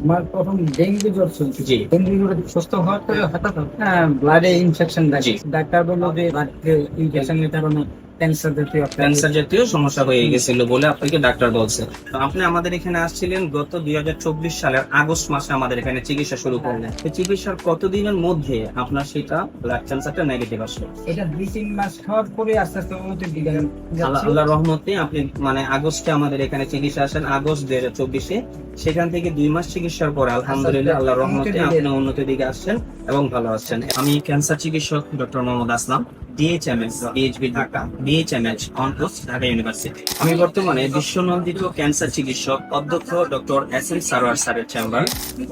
আমার প্রথম ডেঙ্গু জ্বর চলছে। জি। ডেঙ্গু জ্বরে সুস্থ হওয়ার পরে হঠাৎ ব্লাডে ইনফেকশন জি। দেখে। ডাক্তার বললো যে ব্লাড ইনফেকশনের কারণে ক্যান্সার জাতীয় একটা ক্যান্সার জাতীয় সমস্যা হয়ে গেছিল বলে আপনাকে ডাক্তার বলছে। তো আপনি আমাদের এখানে আসছিলেন গত 2024 সালের আগস্ট মাসে আমাদের এখানে চিকিৎসা শুরু করলেন। তো চিকিৎসার কতদিনের মধ্যে আপনার সেটা ব্লাড ক্যান্সারটা নেগেটিভ আসলো? এটা 2-3 মাস খাওয়ার পরে আস্তে আস্তে উন্নতির দিকে যাচ্ছে। আল্লাহ রহমতে আপনি মানে আগস্টে আমাদের এখানে চিকিৎসা আসেন, আগস্ট 2024-এ। সেখান থেকে 2 মাস চিকিৎসার পরে আলহামদুলিল্লাহ আল্লাহর রহমতে আপনি উন্নতির দিকে আসছেন এবং ভালো আছেন। আমি ক্যান্সার চিকিৎসক doctor Mohammad Aslam, DHMS, PHB Dhaka, DHMS on course Dhaka university. আমি বর্তমানে বিশ্বনন্দিত ক্যান্সার চিকিৎসক অধ্যক্ষ ডক্টর এস এম সারোয়ার স্যারের চেম্বার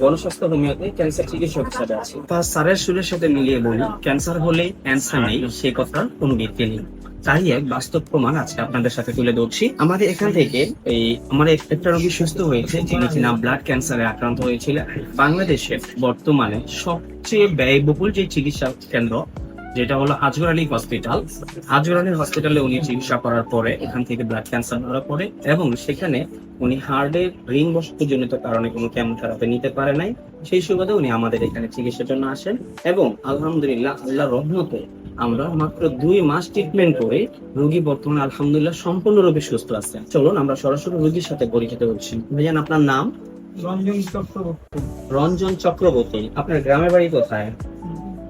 গণস্বাস্থ্য হোমিওতে ক্যান্সার চিকিৎসক হিসেবে আছি। তা স্যারের সুরের সাথে মিলিয়ে বলি, ক্যান্সার হলে ক্যান্সার নেই সে কথার কোনো ভিত্তি নেই। তাই এক বাস্তব প্রমাণ আজকে আপনাদের সাথে তুলে ধরছি। আমাদের এখান থেকে আমার একটা রোগী সুস্থ হয়েছে, যিনি কিনা ব্লাড ক্যান্সারে আক্রান্ত হয়েছিলেন। বাংলাদেশে বর্তমানে সবচেয়ে ব্যয়বহুল যে চিকিৎসা কেন্দ্র, যেটা হলো আজগর আলী হসপিটাল। আজগর আলী হসপিটালে উনি চিকিৎসা করার পরে এখান থেকে ব্লাড ক্যান্সার ধরা পড়ে এবং সেখানে উনি হার্টের রিং বসতজনিত কারণে কোনো কেমোথেরাপি নিতে পারে নাই। সেই সুবাদে উনি আমাদের এখানে চিকিৎসার জন্য আসেন এবং আলহামদুলিল্লাহ আল্লাহর রহমতে আমরা মাত্র 2 মাস ট্রিটমেন্ট করে রোগী বর্তমানে আলহামদুলিল্লাহ সম্পূর্ণরূপে সুস্থ আছেন। চলুন আমরা সরাসরি রোগীর সাথে পরিচিত হচ্ছি। ভাইজান, আপনার নাম? রঞ্জন চক্রবর্তী, রঞ্জন চক্রবর্তী। আপনার গ্রামের বাড়ি কোথায়?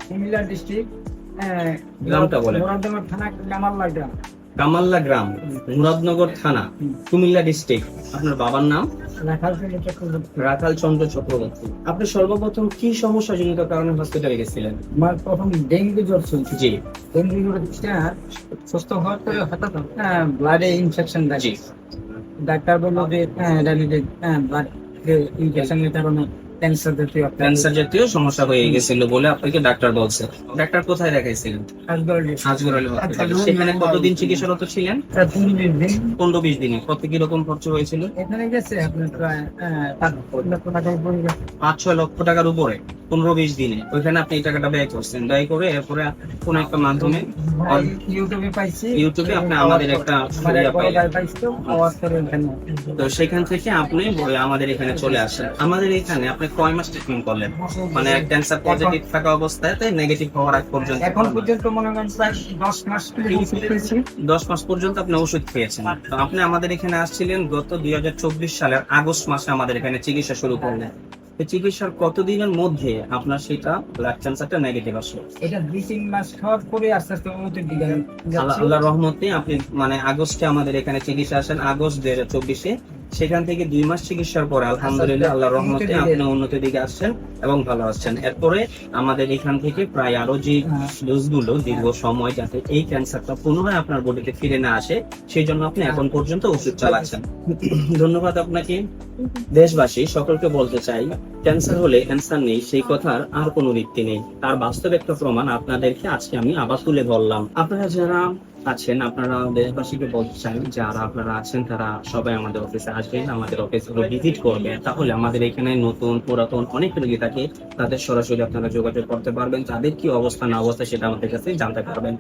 কুমিল্লা ডিস্ট্রিক্ট, গ্রামটা বলেন। মুরাদনগর থানা, কামাল্লা গ্রাম। কামাল্লা গ্রাম, মুরাদনগর থানা, কুমিল্লা ডিস্ট্রিক্ট। আপনার বাবার নাম? রাখাল চক্রবর্তী। রাখাল চন্দ্র চক্রবর্তী। আপনি সর্বপ্রথম কি সমস্যা জনিত কারণে হসপিটালে গেছিলেন? আমার প্রথম ডেঙ্গু জ্বর চলছে। জি। ডেঙ্গু জ্বরে সুস্থ হওয়ার পরে হঠাৎ ব্লাডে ইনফেকশন দেখে। জি। ডাক্তার বললো যে ব্লাড ইনফেকশনের কারণে ক্যান্সার জাতীয় একটা ক্যান্সার জাতীয় সমস্যা হয়ে গেছিল বলে আপনাকে ডাক্তার বলছে। ডাক্তার কোথায় দেখাইছিলেন? আজগর আলী হসপিটালে। সেখানে কতদিন চিকিৎসারত ছিলেন? 15-20 দিনে। কত কিরকম খরচ হয়েছিল? এখানে গেছে আপনার প্রায় 5 লক্ষ টাকার উপরে গেছে। 5-6 লক্ষ টাকার উপরে 15-20 দিনে। ওইখানে আপনি এই টাকাটা ব্যয় করছেন। ব্যয় করে এরপরে কোন একটা মাধ্যমে ইউটিউবে পাইছি। ইউটিউবে আপনি আমাদের একটা তো সেখান থেকে আপনি আমাদের এখানে চলে আসেন। আমাদের এখানে আপনি কয় মাস ট্রিটমেন্ট করলেন? মানে ক্যান্সার পজিটিভ থাকা অবস্থায় নেগেটিভ হওয়ার আগ পর্যন্ত? এখন পর্যন্ত মনে করেন প্রায় 10 মাস পেয়েছি। 10 মাস পর্যন্ত আপনি ওষুধ খেয়েছেন। তো আপনি আমাদের এখানে আসছিলেন গত 2024 সালের আগস্ট মাসে আমাদের এখানে চিকিৎসা শুরু করলেন। চিকিৎসার কতদিনের মধ্যে আপনার সেটা ব্লাড ক্যান্সারটা নেগেটিভ আসলো? এটা 2-3 মাস খাওয়ার পরে আস্তে আস্তে উন্নতির দিকে যাচ্ছে। আল্লাহর রহমতে আপনি মানে আগস্টে আমাদের এখানে চিকিৎসা আসেন, আগস্ট 2024-এ। সেখান থেকে 2 মাস চিকিৎসার পরে আলহামদুলিল্লাহ আল্লাহর রহমতে আপনি উন্নতির দিকে আসছেন এবং ভালো আছেন। এরপরে আমাদের এখান থেকে প্রায় আরো যে ডোজগুলো দীর্ঘ সময় যাতে এই ক্যান্সারটা পুনরায় আপনার বডিতে ফিরে না আসে, সেই জন্য আপনি এখন পর্যন্ত ওষুধ চালাচ্ছেন। ধন্যবাদ আপনাকে। দেশবাসী সকলকে বলতে চাই, ক্যান্সার হলে ক্যান্সার নেই সেই কথার আর কোনো ভিত্তি নেই। তার বাস্তব একটা প্রমাণ আপনাদেরকে আজকে আমি আবার তুলে ধরলাম। আপনারা যারা আছেন, আপনারা দেশবাসীকে বলতে চাই, যারা আপনারা আছেন তারা সবাই আমাদের অফিসে আসবেন, আমাদের অফিসগুলো ভিজিট করবেন। তাহলে আমাদের এখানে নতুন পুরাতন অনেক রোগী থাকে, তাদের সরাসরি আপনারা যোগাযোগ করতে পারবেন। তাদের কি অবস্থা না অবস্থা সেটা আমাদের কাছে জানতে পারবেন।